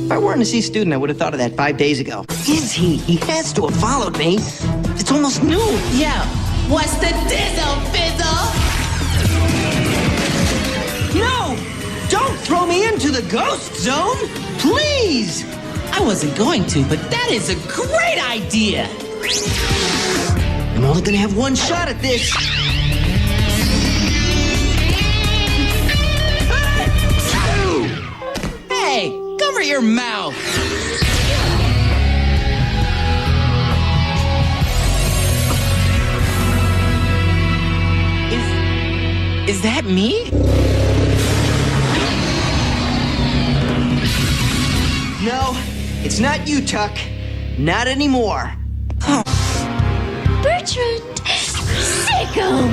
If I weren't a C student, I would have thought of that 5 days ago. Is he? He has to have followed me. It's almost noon. Yo, what's the dizzle, fizzle? No! Don't throw me into the ghost zone! Please! I wasn't going to, but that is a great idea. I'm only gonna have one shot at this. Hey, cover your mouth. Is that me? No, it's not you, Tuck. Not anymore. Bertrand, sick 'em!